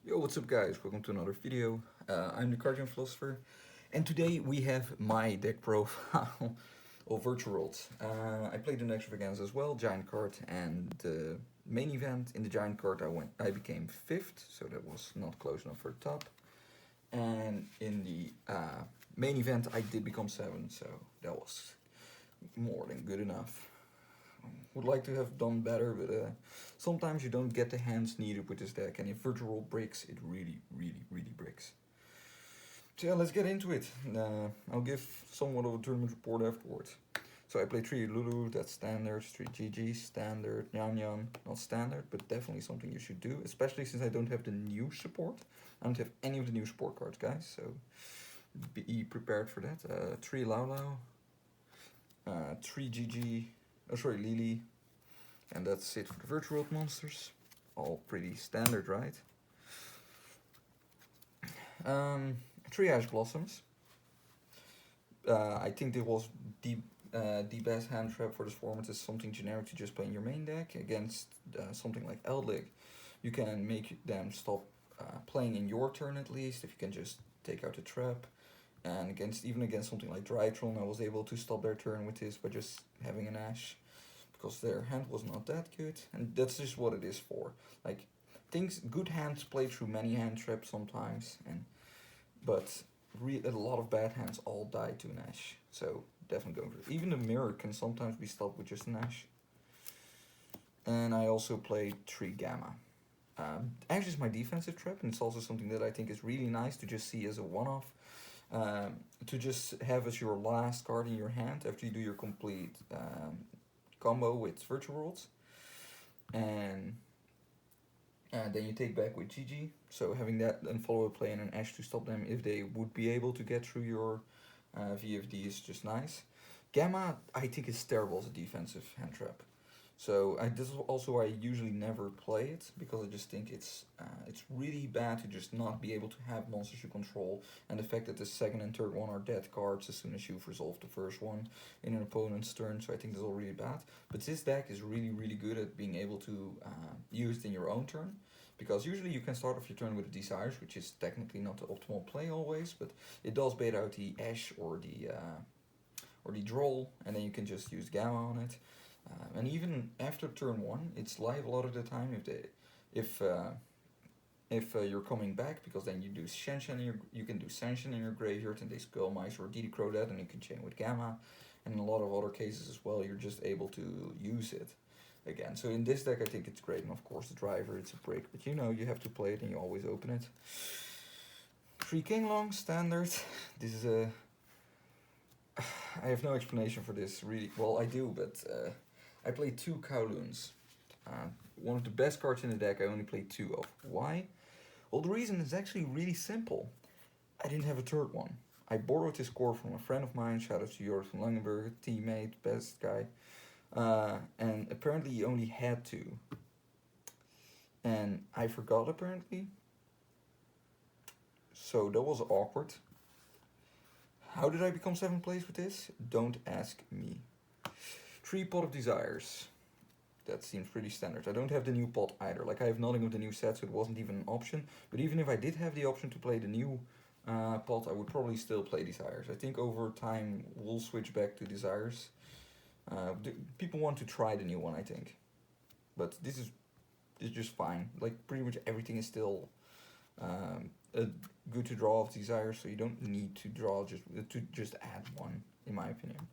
Yo, what's up guys? Welcome to another video. I'm the Cardian Philosopher, and today we have my deck profile of Virtual Worlds. I played in Extravaganza as well, Giant card, and the main event in the Giant card I became 5th, so that was not close enough for the top. And in the main event I did become 7th, so that was more than good enough. Would like to have done better, but sometimes you don't get the hands needed with this deck, and if Virtual World breaks, it really breaks. So yeah, let's get into it. I'll give somewhat of a tournament report afterwards. So I played 3 Lulu, that's standard, 3 GG, standard, Nyan Nyan, not standard, but definitely something you should do, especially since I don't have the new support. I don't have any of the new support cards, guys, so be prepared for that. 3 Lau Lau, 3 GG, oh sorry, Lily, and that's it for the Virtual World monsters. All pretty standard, right? 3 Ash Blossoms. I think it was the best hand trap for this format is something generic to just play in your main deck against something like Eldlig. You can make them stop playing in your turn at least if you can just take out the trap. And even against something like Drytron, I was able to stop their turn with this by just having an Ash, because their hand was not that good, and that's just what it is for. Like, good hands play through many hand traps sometimes, but a lot of bad hands all die to an Ash. So definitely going for it. Even the mirror can sometimes be stopped with just an Ash. And I also played 3 Gamma. Ash is my defensive trap, and it's also something that I think is really nice to just see as a one-off. To just have as your last card in your hand after you do your complete combo with Virtual Worlds. And then you take back with GG. So having that and follow a play and an Ash to stop them if they would be able to get through your VFD is just nice. Gamma, I think, is terrible as a defensive hand trap. So this is also why I usually never play it, because I just think it's really bad to just not be able to have monsters you control, and the fact that the second and third one are dead cards as soon as you've resolved the first one in an opponent's turn. So I think that's all really bad. But this deck is really good at being able to use it in your own turn, because usually you can start off your turn with the Desires, which is technically not the optimal play always, but it does bait out the Ash or the Droll, and then you can just use Gamma on it. And even after turn 1, it's live a lot of the time if you're coming back, because then you do you can do Senshin in your graveyard, and they Skull Mice or DD Crow that, and you can chain with Gamma. And in a lot of other cases as well, you're just able to use it again. So in this deck, I think it's great, and of course the driver, it's a break, but you have to play it and you always open it. 3 Kinglong, standard. This is a... I have no explanation for this, really. Well, I do, but I played 2 Kowloons. One of the best cards in the deck, I only played 2 of. Why? Well, the reason is actually really simple. I didn't have a third one. I borrowed this core from a friend of mine, shout out to Joris from Langenberg, teammate, best guy. And apparently he only had 2. And I forgot, apparently. So that was awkward. How did I become 7th place with this? Don't ask me. 3 Pot of Desires. That seems pretty standard. I don't have the new pot either. Like, I have nothing of the new set, so it wasn't even an option. But even if I did have the option to play the new pot, I would probably still play Desires. I think over time we'll switch back to Desires. People want to try the new one, I think. But this is just fine. Like, pretty much everything is still good to draw of Desires, so you don't need to draw just add one, in my opinion.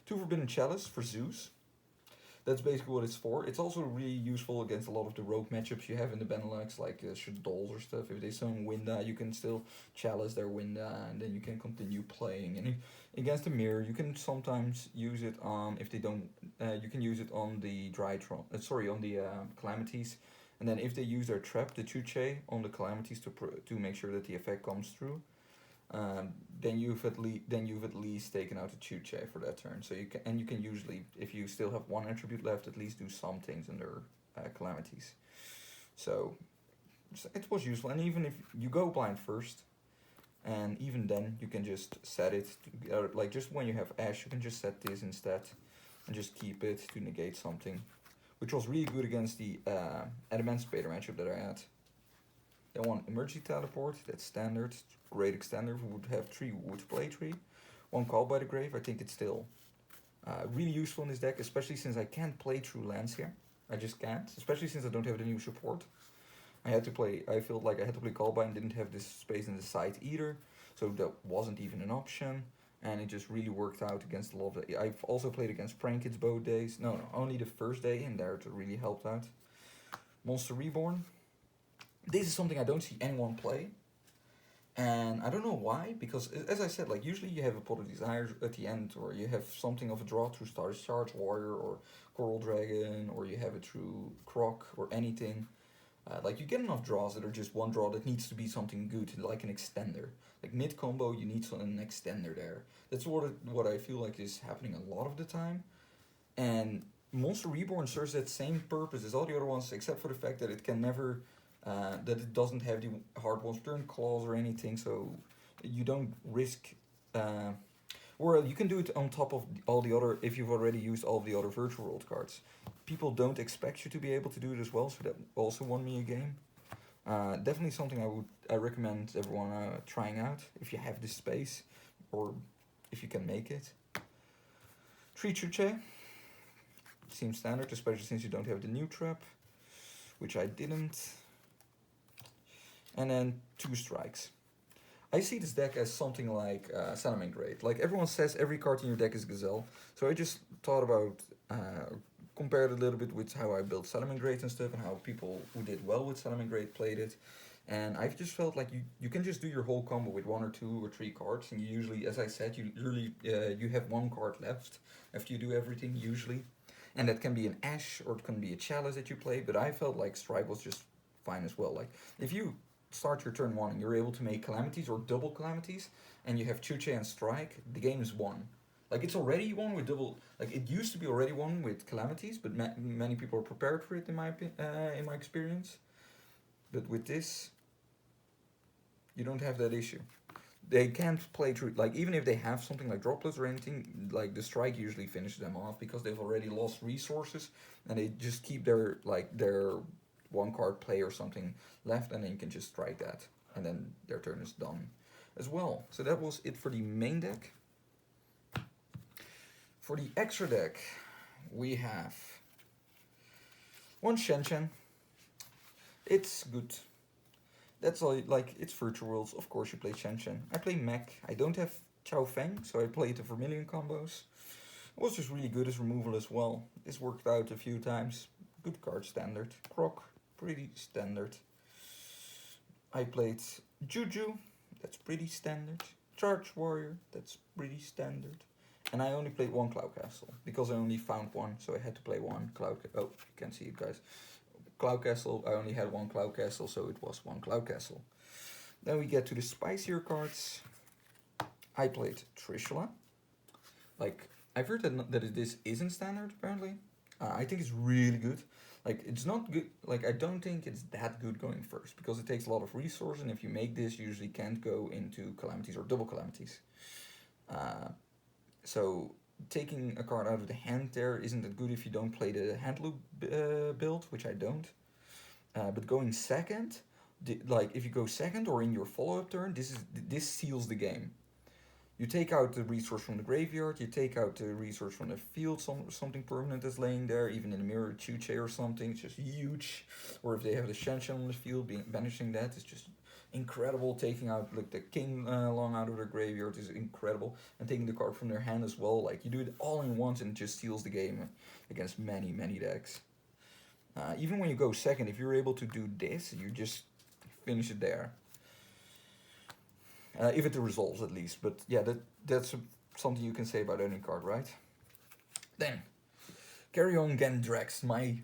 2 Forbidden Chalice for Zeus. That's basically what it's for. It's also really useful against a lot of the rogue matchups you have in the Benelux, like Dolls or stuff. If they summon Winda, you can still chalice their Winda, and then you can continue playing. And against the Mirror, you can sometimes use it on, if they don't, you can use it on the Drytron, on the Calamities. And then if they use their trap, the Chuche, on the Calamities to make sure that the effect comes through, then you've at least taken out a Chuche for that turn. So you can usually, if you still have 1 attribute left, at least do some things under Calamities. So it was useful, and even if you go blind first, and even then you can just set it, like just when you have Ash, you can just set this instead, and just keep it to negate something, which was really good against the Adamantipator matchup that I had. Then one emergency teleport, that's standard, great extender, we would have 3 wood play tree. One call by the grave, I think it's still really useful in this deck, especially since I can't play through lands here. I just can't, especially since I don't have the new support. I felt like I had to play call by and didn't have this space in the side either, so that wasn't even an option. And it just really worked out against a lot of the, I've also played against Prank Kids both days. No, only the first day, and there it really helped out. Monster Reborn. This is something I don't see anyone play. And I don't know why, because as I said, like usually you have a Pot of Desires at the end, or you have something of a draw through Star Charge Warrior or Coral Dragon, or you have it through Croc or anything. Like you get enough draws that are just one draw that needs to be something good, like an extender. Like mid combo, you need an extender there. That's what I feel like is happening a lot of the time. And Monster Reborn serves that same purpose as all the other ones, except for the fact that it can never, that it doesn't have the hard one's turn clause or anything, so you don't risk. Or you can do it on top of all the other, if you've already used all the other Virtual World cards. People don't expect you to be able to do it as well, so that also won me a game. Definitely something I recommend everyone trying out if you have the space or if you can make it. 3 Chuche. Seems standard, especially since you don't have the new trap, which I didn't. And then 2 strikes. I see this deck as something like Salamangreat. Like everyone says, every card in your deck is Gazelle. So I just thought about, compared a little bit with how I built Salamangreat and stuff, and how people who did well with Salamangreat played it. And I've just felt like you can just do your whole combo with 1 or 2 or 3 cards, and you usually, as I said, you have 1 card left after you do everything usually. And that can be an Ash or it can be a Chalice that you play, but I felt like Strike was just fine as well. Like if you start your turn 1 and you're able to make Calamities or double Calamities, and you have Chuche and Strike, the game is won. Like it's already won with double, like it used to be already won with Calamities, but many people are prepared for it in my experience. But with this, you don't have that issue. They can't play through, like even if they have something like droplets or anything, like the strike usually finishes them off because they've already lost resources, and they just keep their 1 card play or something left, and then you can just strike that, and then their turn is done as well. So that was it for the main deck. For the extra deck, we have 1 Shen. It's good. That's all, like, it's Virtual Worlds, of course you play Shen. I play Mech, I don't have Chao Feng, so I played the Vermilion combos. It was just really good as removal as well. This worked out a few times. Good card standard. Croc, pretty standard. I played Juju, that's pretty standard. Charge Warrior, that's pretty standard. And I only played 1 Cloud Castle, because I only found 1, so I had to play 1 Cloud Castle. Oh, you can see it, guys. Cloud Castle, I only had 1 Cloud Castle, so it was 1 Cloud Castle. Then we get to the spicier cards. I played Trishula. Like, I've heard that this isn't standard, apparently. I think it's really good. Like, it's not good, like, I don't think it's that good going first, because it takes a lot of resources, and if you make this, you usually can't go into Calamities or double Calamities. So taking a card out of the hand there isn't that good if you don't play the hand loop build, which I don't. But going second, like if you go second or in your follow-up turn, this seals the game. You take out the resource from the graveyard, you take out the resource from the field, something permanent that's laying there, even in the mirror, Chuche or something, it's just huge. Or if they have the Shen on the field, banishing that is just incredible. Taking out like the king long out of their graveyard is incredible, and taking the card from their hand as well. Like you do it all in once, and it just steals the game against many decks. Even when you go second, if you're able to do this, you just finish it there. If it resolves at least, but yeah, that's something you can say about any card, right? Then, Carry On Gendrax, my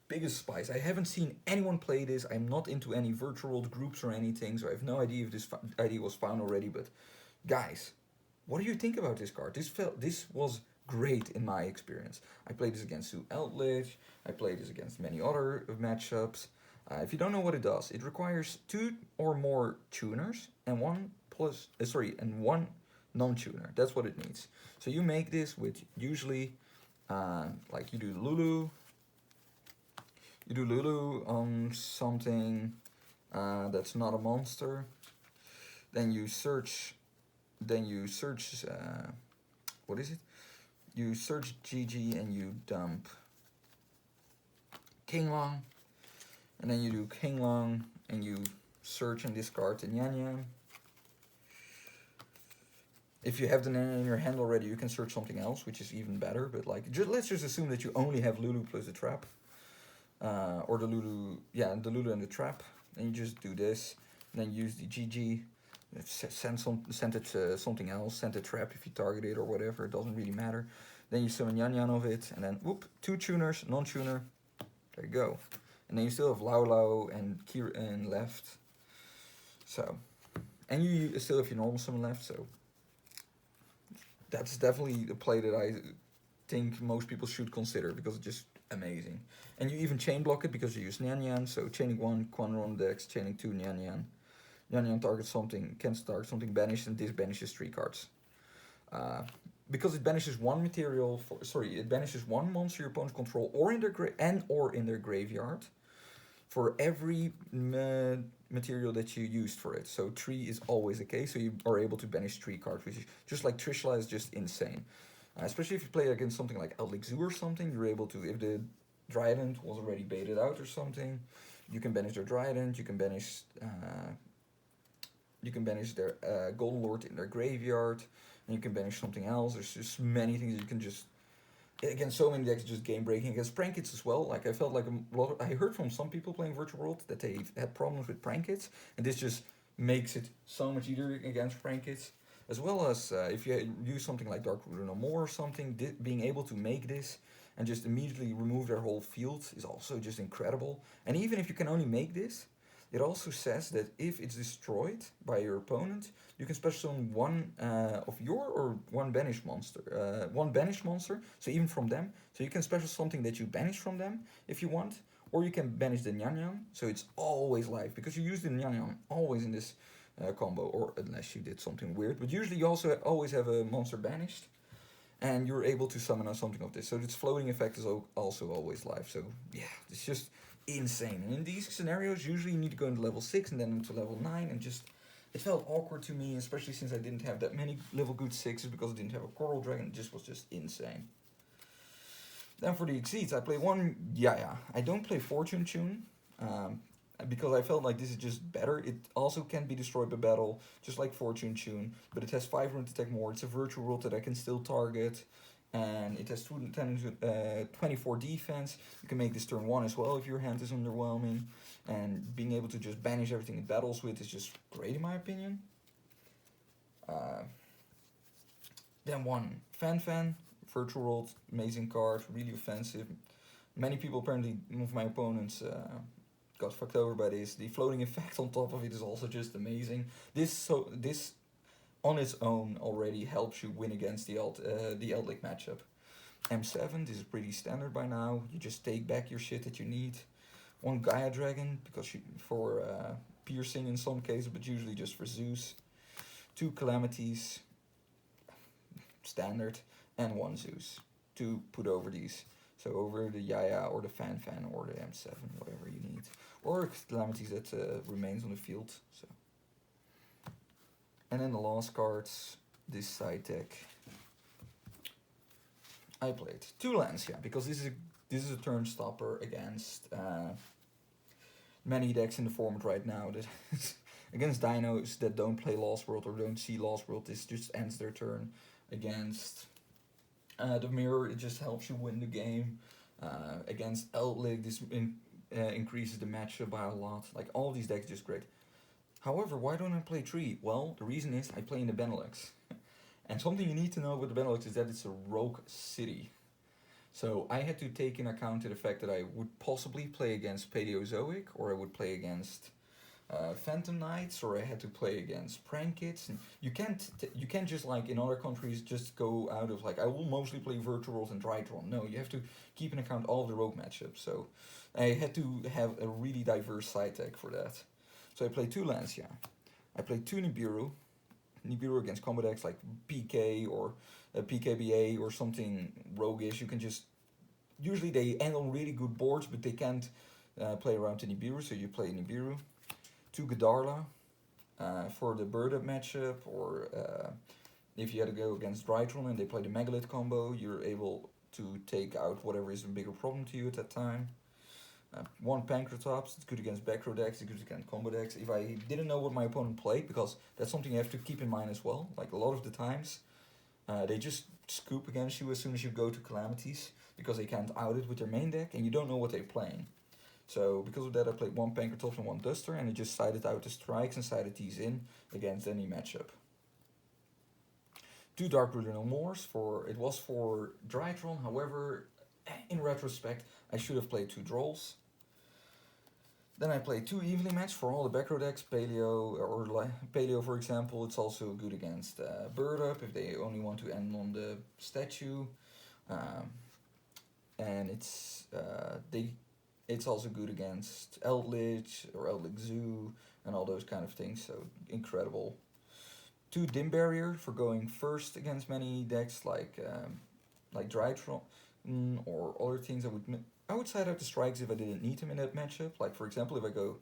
biggest spice. I haven't seen anyone play this. I'm not into any virtual world groups or anything, so I have no idea if this idea was found already. But guys, what do you think about this card? This was great in my experience. I played this against Sue Eldritch. I played this against many other matchups. If you don't know what it does, it requires 2 or more tuners and one non-tuner. That's what it needs. So you make this with usually, like you do Lulu on something That's not a monster. Then you search. What is it? You search GG and you dump King Long, and then you do King Long and you search and discard the Nyan Nyan. If you have the Nyan in your hand already, you can search something else, which is even better. But like, let's just assume that you only have Lulu plus the trap, or the Lulu, yeah, the Lulu and the trap. And you just do this, and then use the GG. Send it something else. Send a trap if you target it or whatever. It doesn't really matter. Then you summon Yan Yan of it, and then whoop, 2 tuners, non-tuner. There you go. And then you still have Lau Lau and Kir and left. So, and you still have your normal summon left. So that's definitely a play that I think most people should consider because it's just amazing. And you even chain block it because you use Nyan Nyan. So chaining 1, Quanron Dex, chaining 2, Nyan Nyan. Nyan Nyan targets something, can target something banished, and this banishes 3 cards. Because it banishes one material, it banishes one monster your opponents control or in their graveyard for every material that you used for it. So 3 is always the case, so you are able to banish 3 cards, which is just like Trishula is just insane. Especially if you play against something like Eldlik Zoo or something, you're able to, if the Dryadent was already baited out or something, you can banish their Dryadent, you can banish their Golden Lord in their graveyard, and you can banish something else. There's just many things you can just, against so many decks, just game breaking. Against Prankits as well. Like I felt like I heard from some people playing Virtual World that they had problems with Prankits, and this just makes it so much easier against Prankits. As well as if you use something like Dark Ruler No More or something, being able to make this and just immediately remove their whole field is also just incredible. And even if you can only make this, it also says that if it's destroyed by your opponent, you can special summon one of your or one banished monster, so even from them. So you can special something that you banish from them if you want, or you can banish the Nyan Nyan, so it's always live, because you use the Nyan Nyan always in this combo, or unless you did something weird, but usually you also always have a monster banished, and you're able to summon on something of this. So its floating effect is also always live, so yeah, it's just insane. And in these scenarios, usually you need to go into level 6 and then into level 9, and just, it felt awkward to me, especially since I didn't have that many level good 6s, because I didn't have a Coral Dragon. It just was just insane. Then for the Exceeds, I play one Yaya. I don't play Fortune Tune, because I felt like this is just better. It also can be destroyed by battle, just like Fortune Tune, but it has 5 room to attack more. It's a virtual world that I can still target, and it has 24 defense. You can make this turn 1 as well if your hand is underwhelming, and being able to just banish everything it battles with is just great in my opinion. Then one Fan, virtual world, amazing card, really offensive. Many people apparently, of my opponents, got fucked over by this. The floating effect on top of it is also just amazing. This on its own already helps you win against the Eldlik matchup. M7, this is pretty standard by now. You just take back your shit that you need. One Gaia Dragon, because for piercing in some cases, but usually just for Zeus. 2 Calamities, standard, and 1 Zeus to put over these. So over the Yaya or the Fan or the M7, whatever you need. Or Calamities that remains on the field. So. And then the last cards, this side deck. I played 2 Lancia, because this is a turn stopper against many decks in the format right now. That against dinos that don't play Lost World or don't see Lost World, this just ends their turn. Against the Mirror, it just helps you win the game. Against Eldlik, this increases the matchup by a lot. Like, all these decks are just great. However, why don't I play 3? Well, the reason is I play in the Benelux. And something you need to know with the Benelux is that it's a rogue city. So I had to take in account the fact that I would possibly play against Paleozoic, or I would play against Phantom Knights, or I had to play against Prankits. And you can't just, like in other countries, just go out of like, I will mostly play Virtual World and Drytron. No, you have to keep in account all of the rogue matchups. So I had to have a really diverse side deck for that. So I played 2 Lancia. I played 2 Nibiru. Nibiru against combo decks like PK or PKBA or something roguish. You can just, usually they end on really good boards, but they can't play around to Nibiru, so you play Nibiru. 2 Godarla for the bird up matchup, or if you had to go against Drytron and they play the Megalith combo, you're able to take out whatever is a bigger problem to you at that time. 1 Pancratops, it's good against backrow decks, it's good against combo decks. If I didn't know what my opponent played, because that's something you have to keep in mind as well, like a lot of the times, they just scoop against you as soon as you go to Calamities, because they can't out it with their main deck, and you don't know what they're playing. So because of that, I played 1 Pancratops and 1 Duster, and I just sided out the strikes and sided these in against any matchup. 2 Dark Ruler No Mores, it was for Drytron, however, in retrospect, I should have played 2 Drolls. Then I played 2 Evenly Match for all the backrow decks, Paleo for example. It's also good against Bird Up if they only want to end on the statue. And it's also good against Eldritch or Eldritch Zoo and all those kind of things, so incredible. 2 Dim Barrier for going first against many decks like Drytron or other things. I would side out the strikes if I didn't need them in that matchup. Like for example, if I go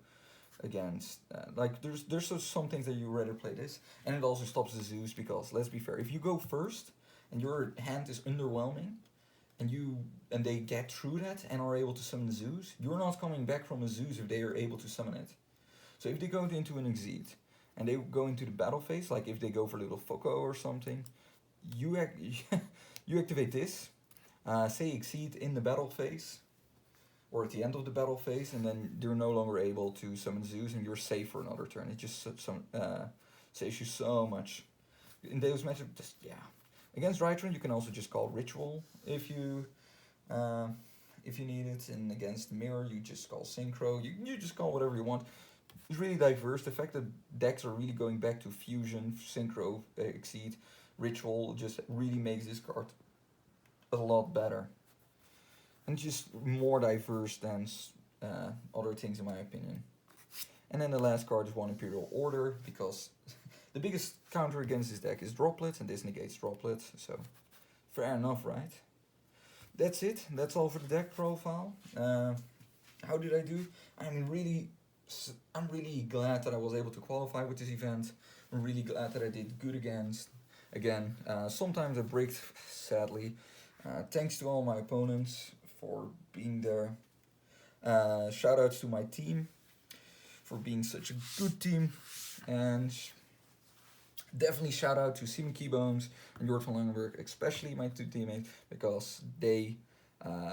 against there's some things that you rather play this, and it also stops the Zeus, because let's be fair, if you go first and your hand is underwhelming, and they get through that and are able to summon Zeus, you're not coming back from a Zeus if they are able to summon it. So if they go into an Exceed and they go into the battle phase, like if they go for little Foco or something, you activate this, say Exceed in the battle phase, or at the end of the battle phase, and then you're no longer able to summon Zeus, and you're safe for another turn. It just saves you so much. In those matchups, just, yeah. Against Drytron, you can also just call Ritual if you need it, and against Mirror, you just call Synchro. You just call whatever you want. It's really diverse. The fact that decks are really going back to Fusion, Synchro, Exceed, Ritual just really makes this card a lot better. And just more diverse than other things in my opinion. And then the last card is 1 Imperial Order, because the biggest counter against this deck is Droplet, and this negates Droplet, so fair enough, right? That's it. That's all for the deck profile. How did I do? I'm really glad that I was able to qualify with this event. I'm really glad that I did good again. Sometimes I break, sadly. Thanks to all my opponents for being there. Shout outs to my team for being such a good team, and definitely shout out to Simon Keybones and Jort van Langenburg, especially my 2 teammates, because they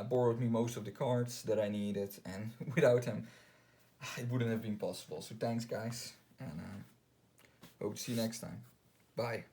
borrowed me most of the cards that I needed, and without them it wouldn't have been possible. So thanks guys, and hope to see you next time. Bye.